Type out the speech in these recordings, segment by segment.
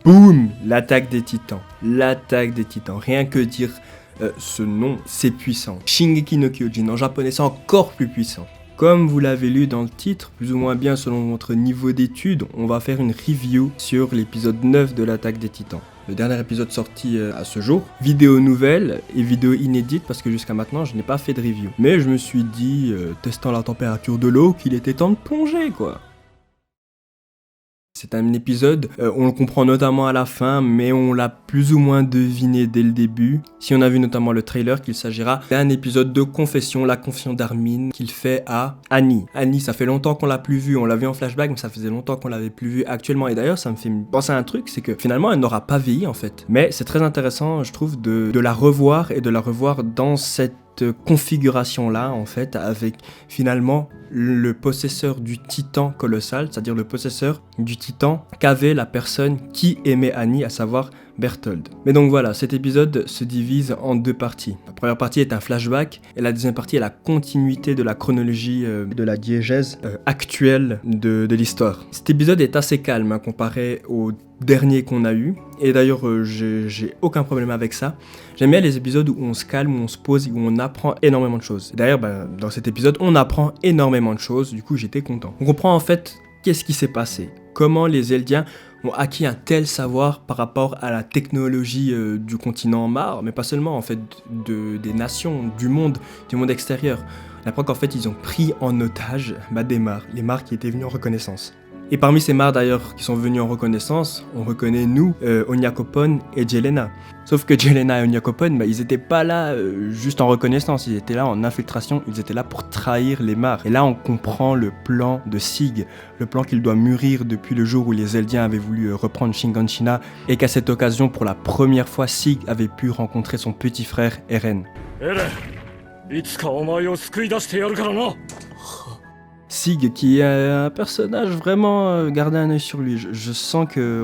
Boum, l'attaque des titans. L'attaque des titans. Rien que dire ce nom, c'est puissant. Shingeki no Kyojin, en japonais, c'est encore plus puissant. Comme vous l'avez lu dans le titre, plus ou moins bien selon votre niveau d'étude, on va faire une review sur l'épisode 9 de l'attaque des titans. Le dernier épisode sorti à ce jour, vidéo nouvelle et vidéo inédite parce que jusqu'à maintenant je n'ai pas fait de review. Mais je me suis dit, testant la température de l'eau, qu'il était temps de plonger quoi. C'est un épisode, on le comprend notamment à la fin, mais on l'a plus ou moins deviné dès le début. Si on a vu notamment le trailer, qu'il s'agira d'un épisode de confession, la confession d'Armin, qu'il fait à Annie. Annie, ça fait longtemps qu'on l'a plus vue, on l'a vu en flashback, mais ça faisait longtemps qu'on l'avait plus vue actuellement. Et d'ailleurs, ça me fait penser à un truc, c'est que finalement, elle n'aura pas vieilli en fait. Mais c'est très intéressant, je trouve, de la revoir et de la revoir dans cette configuration-là, en fait, avec finalement le possesseur du titan colossal, c'est-à-dire le possesseur du titan qu'avait la personne qui aimait Annie, à savoir Bertholdt. Mais donc voilà, cet épisode se divise en deux parties. La première partie est un flashback, et la deuxième partie est la continuité de la chronologie de la diégèse actuelle de l'histoire. Cet épisode est assez calme, comparé au dernier qu'on a eu, et d'ailleurs j'ai aucun problème avec ça. J'aime bien les épisodes où on se calme, où on se pose, où on apprend énormément de choses. D'ailleurs, dans cet épisode, on apprend énormément de choses, du coup j'étais content. On comprend en fait qu'est-ce qui s'est passé, comment les Eldiens ont acquis un tel savoir par rapport à la technologie du continent Mar, mais pas seulement en fait des nations, du monde extérieur. On apprend qu'en fait ils ont pris en otage des Mar, les Mar qui étaient venus en reconnaissance. Et parmi ces Mar d'ailleurs qui sont venus en reconnaissance, on reconnaît nous, Onyakopon et Jelena. Sauf que Jelena et Onyakopon, ils étaient pas là juste en reconnaissance, ils étaient là en infiltration, ils étaient là pour trahir les Mar. Et là on comprend le plan de Sig, le plan qu'il doit mûrir depuis le jour où les Eldiens avaient voulu reprendre Shiganshina, et qu'à cette occasion, pour la première fois, Sig avait pu rencontrer son petit frère Eren. Sig, qui est un personnage vraiment gardez un œil sur lui. Je sens que,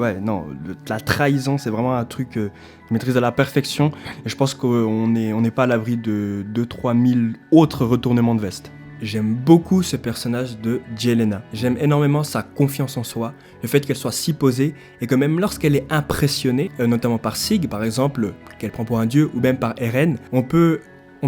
la trahison, c'est vraiment un truc qu'il maîtrise à la perfection. Et je pense qu'on n'est pas à l'abri de 2-3 000 autres retournements de veste. J'aime beaucoup ce personnage de Jelena. J'aime énormément sa confiance en soi, le fait qu'elle soit si posée et que même lorsqu'elle est impressionnée, notamment par Sig, par exemple, qu'elle prend pour un dieu, ou même par Eren, on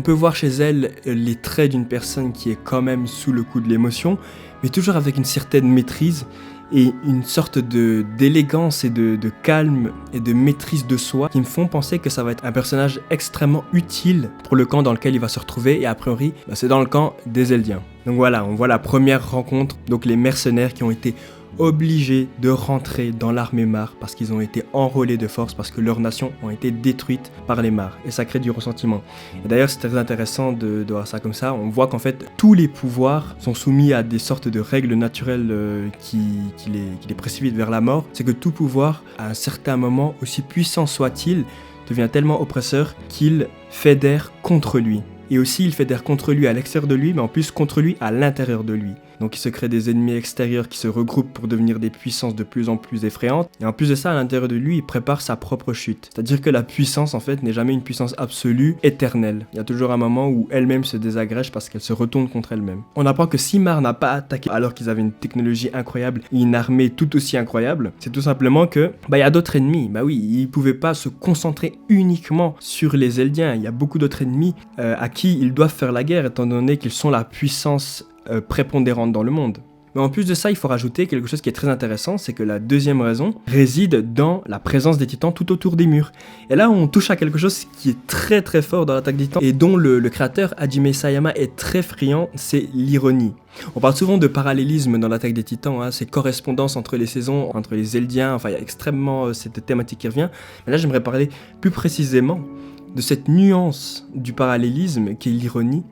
peut voir chez elle les traits d'une personne qui est quand même sous le coup de l'émotion, mais toujours avec une certaine maîtrise et une sorte d'élégance et de calme et de maîtrise de soi qui me font penser que ça va être un personnage extrêmement utile pour le camp dans lequel il va se retrouver, et a priori, c'est dans le camp des Eldiens. Donc voilà, on voit la première rencontre, donc les mercenaires qui ont été obligés de rentrer dans l'armée Mar parce qu'ils ont été enrôlés de force, parce que leurs nations ont été détruites par les Mar, et ça crée du ressentiment. Et d'ailleurs c'est très intéressant de voir ça comme ça, on voit qu'en fait tous les pouvoirs sont soumis à des sortes de règles naturelles qui les précipitent vers la mort. C'est que tout pouvoir, à un certain moment, aussi puissant soit-il, devient tellement oppresseur qu'il fédère contre lui. Et aussi, il fédère contre lui à l'extérieur de lui, mais en plus contre lui à l'intérieur de lui. Donc il se crée des ennemis extérieurs qui se regroupent pour devenir des puissances de plus en plus effrayantes. Et en plus de ça, à l'intérieur de lui, il prépare sa propre chute. C'est-à-dire que la puissance, en fait, n'est jamais une puissance absolue, éternelle. Il y a toujours un moment où elle-même se désagrège parce qu'elle se retourne contre elle-même. On apprend que si Mar n'a pas attaqué alors qu'ils avaient une technologie incroyable et une armée tout aussi incroyable, c'est tout simplement que, il y a d'autres ennemis. Oui, ils pouvaient pas se concentrer uniquement sur les Eldiens. Il y a beaucoup d'autres ennemis à qui ils doivent faire la guerre, étant donné qu'ils sont la puissance prépondérante dans le monde. Mais en plus de ça, il faut rajouter quelque chose qui est très intéressant, c'est que la deuxième raison réside dans la présence des titans tout autour des murs. Et là, on touche à quelque chose qui est très très fort dans l'attaque des titans et dont le créateur Hajime Isayama est très friand, c'est l'ironie. On parle souvent de parallélisme dans l'attaque des titans, ces correspondances entre les saisons, entre les Eldiens, il y a extrêmement cette thématique qui revient. Mais là, j'aimerais parler plus précisément de cette nuance du parallélisme qui est l'ironie,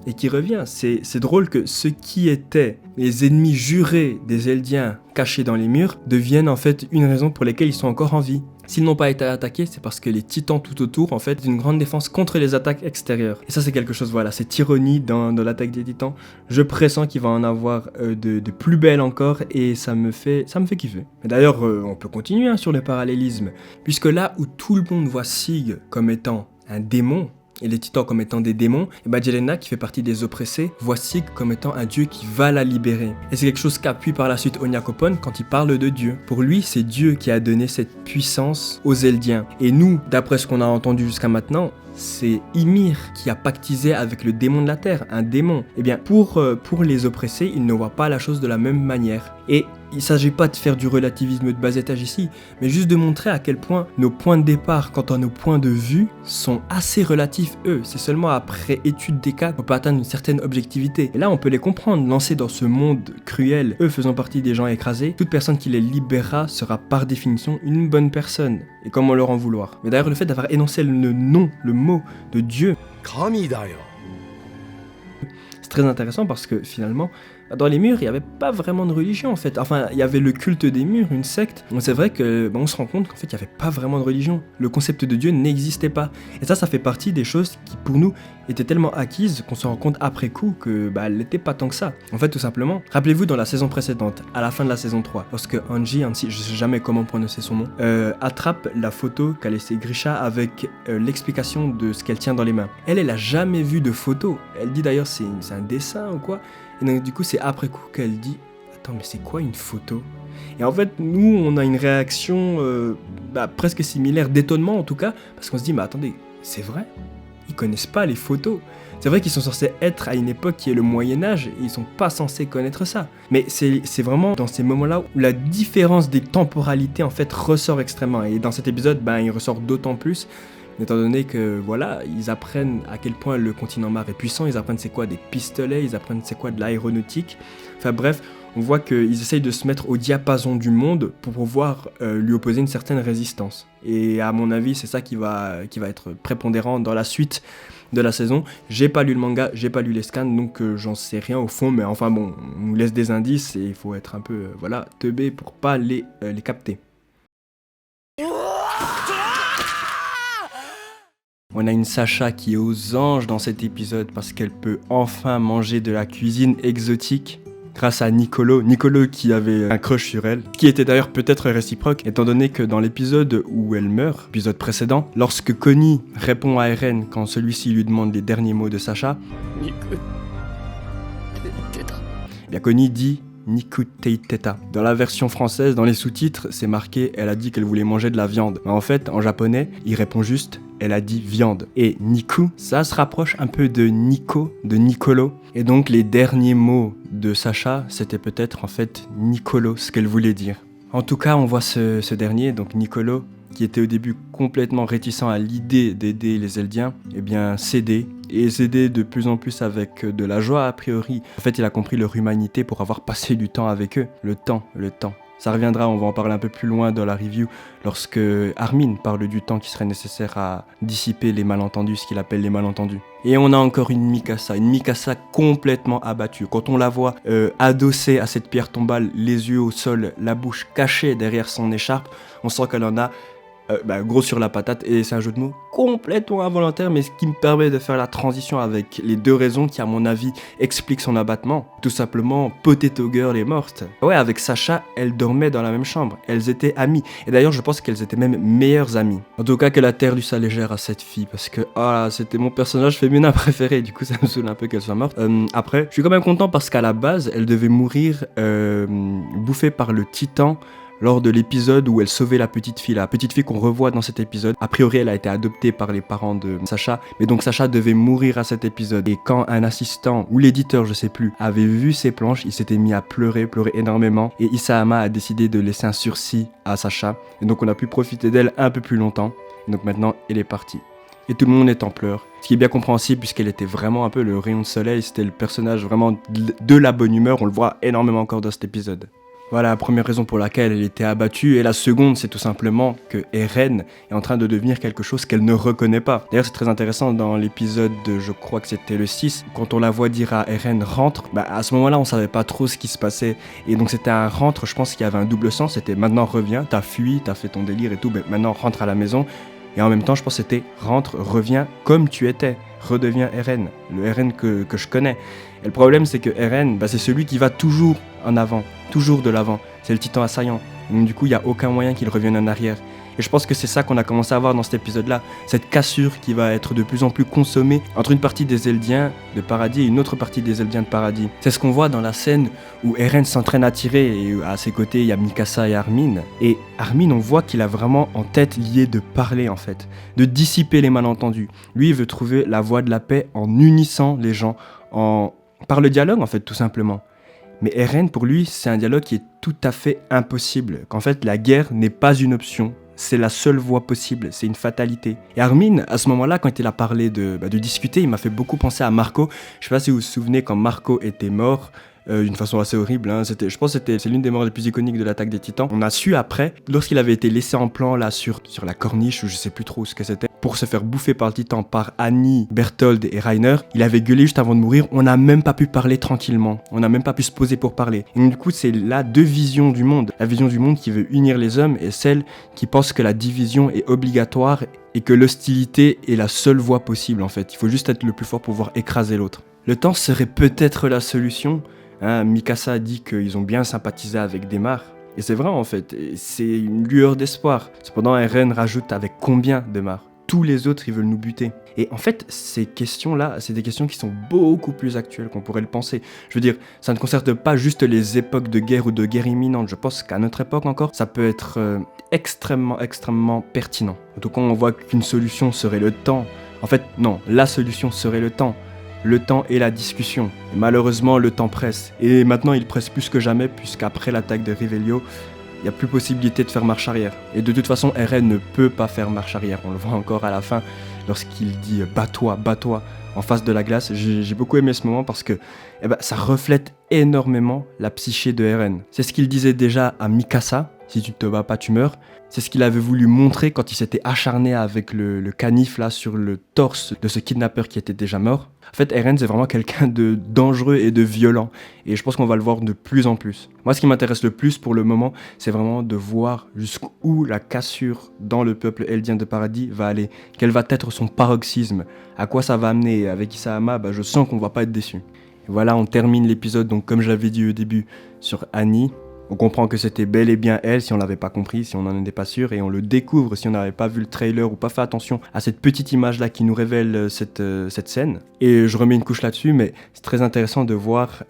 et qui revient. C'est drôle que ceux qui étaient les ennemis jurés des Eldiens cachés dans les murs deviennent en fait une raison pour laquelle ils sont encore en vie. S'ils n'ont pas été attaqués, c'est parce que les titans tout autour, en fait, une grande défense contre les attaques extérieures. Et ça, c'est quelque chose, cette ironie dans l'attaque des titans. Je pressens qu'il va en avoir de plus belles encore, et ça me fait kiffer. D'ailleurs, on peut continuer sur le parallélisme, puisque là où tout le monde voit Sig comme étant un démon, et les titans comme étant des démons, et bah Jelena, qui fait partie des oppressés, voit Sig comme étant un dieu qui va la libérer. Et c'est quelque chose qu'appuie par la suite Onyakopon quand il parle de Dieu. Pour lui, c'est Dieu qui a donné cette puissance aux Eldiens. Et nous, d'après ce qu'on a entendu jusqu'à maintenant, c'est Ymir qui a pactisé avec le démon de la terre, un démon. Eh bien, pour les oppressés, ils ne voient pas la chose de la même manière. Et il ne s'agit pas de faire du relativisme de bas étage ici, mais juste de montrer à quel point nos points de départ quant à nos points de vue sont assez relatifs, eux. C'est seulement après étude des cas qu'on peut atteindre une certaine objectivité. Et là, on peut les comprendre, lancés dans ce monde cruel, eux faisant partie des gens écrasés, toute personne qui les libérera sera par définition une bonne personne. Et comment leur en vouloir? Mais d'ailleurs, le fait d'avoir énoncé le nom, le mot de Dieu, c'est très intéressant parce que finalement, dans les murs, il n'y avait pas vraiment de religion en fait. Enfin, il y avait le culte des murs, une secte. Donc c'est vrai que on se rend compte qu'en fait, il n'y avait pas vraiment de religion. Le concept de Dieu n'existait pas. Et ça fait partie des choses qui, pour nous, étaient tellement acquises qu'on se rend compte après coup que elle n'était pas tant que ça. En fait, tout simplement, rappelez-vous dans la saison précédente, à la fin de la saison 3, lorsque Anji, je sais jamais comment prononcer son nom, attrape la photo qu'a laissée Grisha avec l'explication de ce qu'elle tient dans les mains. Elle a jamais vu de photo. Elle dit d'ailleurs c'est un dessin ou quoi. Et donc du coup c'est après coup qu'elle dit « Attends mais c'est quoi une photo ?» Et en fait nous on a une réaction presque similaire, d'étonnement en tout cas, parce qu'on se dit « Mais attendez, c'est vrai ? Ils connaissent pas les photos !» C'est vrai qu'ils sont censés être à une époque qui est le Moyen-Âge et ils sont pas censés connaître ça. Mais c'est vraiment dans ces moments-là où la différence des temporalités en fait ressort extrêmement. Et dans cet épisode, il ressort d'autant plus, étant donné que voilà, ils apprennent à quel point le continent Mar est puissant, ils apprennent c'est quoi des pistolets, ils apprennent c'est quoi de l'aéronautique. Enfin bref, on voit qu'ils essayent de se mettre au diapason du monde pour pouvoir lui opposer une certaine résistance. Et à mon avis, c'est ça qui va être prépondérant dans la suite de la saison. J'ai pas lu le manga, j'ai pas lu les scans, donc j'en sais rien au fond, mais enfin bon, on nous laisse des indices et il faut être un peu teubé pour pas les capter. On a une Sacha qui est aux anges dans cet épisode parce qu'elle peut enfin manger de la cuisine exotique grâce à Nicolo qui avait un crush sur elle, qui était d'ailleurs peut-être réciproque, étant donné que dans l'épisode où elle meurt, l'épisode précédent, lorsque Connie répond à Eren quand celui-ci lui demande les derniers mots de Sacha, bien Connie dit Niku Teiteta. Dans la version française, dans les sous-titres, c'est marqué « Elle a dit qu'elle voulait manger de la viande ». Mais en fait, en japonais, il répond juste « Elle a dit viande ». Et Niku, ça se rapproche un peu de Nico, de Nicolo. Et donc, les derniers mots de Sacha, c'était peut-être en fait Nicolo, ce qu'elle voulait dire. En tout cas, on voit ce dernier, donc Nicolo, qui était au début complètement réticent à l'idée d'aider les Eldiens, céder de plus en plus avec de la joie a priori. En fait, il a compris leur humanité pour avoir passé du temps avec eux. Le temps. Ça reviendra, on va en parler un peu plus loin dans la review, lorsque Armin parle du temps qui serait nécessaire à dissiper les malentendus, ce qu'il appelle les malentendus. Et on a encore une Mikasa complètement abattue. Quand on la voit adossée à cette pierre tombale, les yeux au sol, la bouche cachée derrière son écharpe, on sent qu'elle en a gros sur la patate, et c'est un jeu de mots complètement involontaire, mais ce qui me permet de faire la transition avec les deux raisons qui à mon avis expliquent son abattement. Tout simplement, Potato Girl est morte. Ouais, avec Sacha, elles dormaient dans la même chambre, elles étaient amies, et d'ailleurs je pense qu'elles étaient même meilleures amies. En tout cas que la terre lui soit légère à cette fille, parce que c'était mon personnage féminin préféré, du coup ça me saoule un peu qu'elle soit morte. Après, je suis quand même content parce qu'à la base, elle devait mourir bouffée par le titan lors de l'épisode où elle sauvait la petite fille qu'on revoit dans cet épisode. A priori, elle a été adoptée par les parents de Sacha, mais donc Sacha devait mourir à cet épisode. Et quand un assistant, ou l'éditeur, je sais plus, avait vu ces planches, il s'était mis à pleurer énormément, et Isayama a décidé de laisser un sursis à Sacha, et donc on a pu profiter d'elle un peu plus longtemps, et donc maintenant, elle est partie. Et tout le monde est en pleurs, ce qui est bien compréhensible puisqu'elle était vraiment un peu le rayon de soleil, c'était le personnage vraiment de la bonne humeur, on le voit énormément encore dans cet épisode. Voilà la première raison pour laquelle elle était abattue, et la seconde c'est tout simplement que Eren est en train de devenir quelque chose qu'elle ne reconnaît pas. D'ailleurs c'est très intéressant dans l'épisode, je crois que c'était le 6, quand on la voit dire à Eren rentre, à ce moment-là on savait pas trop ce qui se passait, et donc c'était un rentre, je pense qu'il y avait un double sens, c'était maintenant reviens, t'as fui, t'as fait ton délire et tout, maintenant rentre à la maison, et en même temps je pense que c'était rentre, reviens comme tu étais, redeviens Eren, le Eren que je connais. Et le problème c'est que Eren, c'est celui qui va toujours en avant, toujours de l'avant, c'est le titan assaillant, donc du coup il n'y a aucun moyen qu'il revienne en arrière. Et je pense que c'est ça qu'on a commencé à voir dans cet épisode-là, cette cassure qui va être de plus en plus consommée entre une partie des Eldiens de Paradis et une autre partie des Eldiens de Paradis. C'est ce qu'on voit dans la scène où Eren s'entraîne à tirer et à ses côtés il y a Mikasa et Armin. Et Armin, on voit qu'il a vraiment en tête l'idée de parler en fait, de dissiper les malentendus. Lui, il veut trouver la voie de la paix en unissant les gens, par le dialogue en fait, tout simplement. Mais Eren, pour lui, c'est un dialogue qui est tout à fait impossible, qu'en fait la guerre n'est pas une option. C'est la seule voie possible, c'est une fatalité. Et Armin, à ce moment-là, quand il a parlé de discuter, il m'a fait beaucoup penser à Marco. Je sais pas si vous vous souvenez quand Marco était mort, d'une façon assez horrible, hein. Je pense que c'est l'une des morts les plus iconiques de l'attaque des Titans. On a su après, lorsqu'il avait été laissé en plan là sur la corniche, ou je sais plus trop ce que c'était, pour se faire bouffer par le Titan par Annie, Berthold et Reiner, il avait gueulé juste avant de mourir. On n'a même pas pu parler tranquillement, on n'a même pas pu se poser pour parler. Et du coup, c'est là deux visions du monde. La vision du monde qui veut unir les hommes et celle qui pense que la division est obligatoire et que l'hostilité est la seule voie possible en fait. Il faut juste être le plus fort pour pouvoir écraser l'autre. Le temps serait peut-être la solution. Mikasa a dit qu'ils ont bien sympathisé avec Démar. Et c'est vrai en fait, c'est une lueur d'espoir. Cependant, Eren rajoute avec combien Démar ? Tous les autres, ils veulent nous buter. Et en fait, ces questions-là, c'est des questions qui sont beaucoup plus actuelles qu'on pourrait le penser. Je veux dire, ça ne concerne pas juste les époques de guerre ou de guerre imminente. Je pense qu'à notre époque encore, ça peut être extrêmement pertinent. En tout cas, on voit qu'une solution serait le temps. En fait, non, la solution serait le temps. Le temps et la discussion. Et malheureusement, le temps presse. Et maintenant, il presse plus que jamais, puisqu'après l'attaque de Revelio, il n'y a plus possibilité de faire marche arrière. Et de toute façon, Eren ne peut pas faire marche arrière. On le voit encore à la fin, lorsqu'il dit « bats-toi, bats-toi » en face de la glace. J'ai beaucoup aimé ce moment parce que ça reflète énormément la psyché de Eren. C'est ce qu'il disait déjà à Mikasa, « si tu ne te bats pas, tu meurs ». C'est ce qu'il avait voulu montrer quand il s'était acharné avec le canif là sur le torse de ce kidnappeur qui était déjà mort. En fait, Eren, c'est vraiment quelqu'un de dangereux et de violent. Et je pense qu'on va le voir de plus en plus. Moi, ce qui m'intéresse le plus pour le moment, c'est vraiment de voir jusqu'où la cassure dans le peuple eldien de Paradis va aller. Quel va être son paroxysme. À quoi ça va amener. Avec Isahama, je sens qu'on va pas être déçu. Et voilà, on termine l'épisode, donc comme je l'avais dit au début, sur Annie. On comprend que c'était bel et bien elle, si on l'avait pas compris, si on n'en était pas sûr, et on le découvre si on n'avait pas vu le trailer ou pas fait attention à cette petite image-là qui nous révèle cette scène. Et je remets une couche là-dessus, mais c'est très intéressant de voir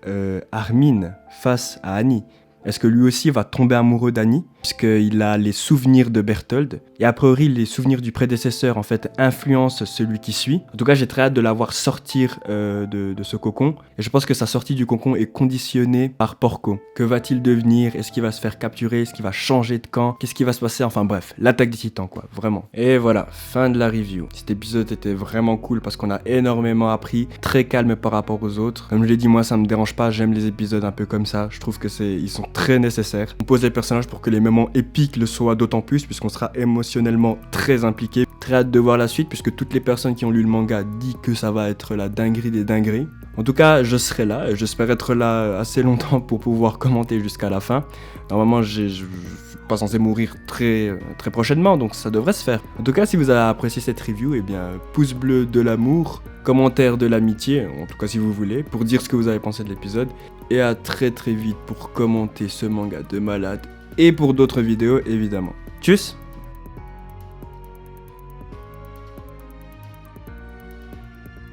Armin face à Annie. Est-ce que lui aussi va tomber amoureux d'Annie, puisqu'il a les souvenirs de Berthold, et a priori les souvenirs du prédécesseur en fait influencent celui qui suit. En tout cas, j'ai très hâte de la voir sortir de ce cocon, et je pense que sa sortie du cocon est conditionnée par Porco. Que va-t-il devenir? Est-ce qu'il va se faire capturer? Est-ce qu'il va changer de camp? Qu'est-ce qui va se passer? Enfin bref, l'attaque des Titans quoi, vraiment. Et voilà, fin de la review. Cet épisode était vraiment cool parce qu'on a énormément appris, très calme par rapport aux autres. Comme je l'ai dit, moi ça me dérange pas, j'aime les épisodes un peu comme ça, je trouve que ils sont très nécessaires. On pose les personnages pour que les moments épiques le soient d'autant plus, puisqu'on sera émotionnellement très impliqué. Très hâte de voir la suite, puisque toutes les personnes qui ont lu le manga disent que ça va être la dinguerie des dingueries. En tout cas, je serai là, et j'espère être là assez longtemps pour pouvoir commenter jusqu'à la fin. Normalement, je suis pas censé mourir très prochainement, donc ça devrait se faire. En tout cas, si vous avez apprécié cette review, eh bien, pouce bleu de l'amour, commentaire de l'amitié, en tout cas si vous voulez, pour dire ce que vous avez pensé de l'épisode. Et à très vite pour commenter ce manga de malade, et pour d'autres vidéos évidemment. Tchuss!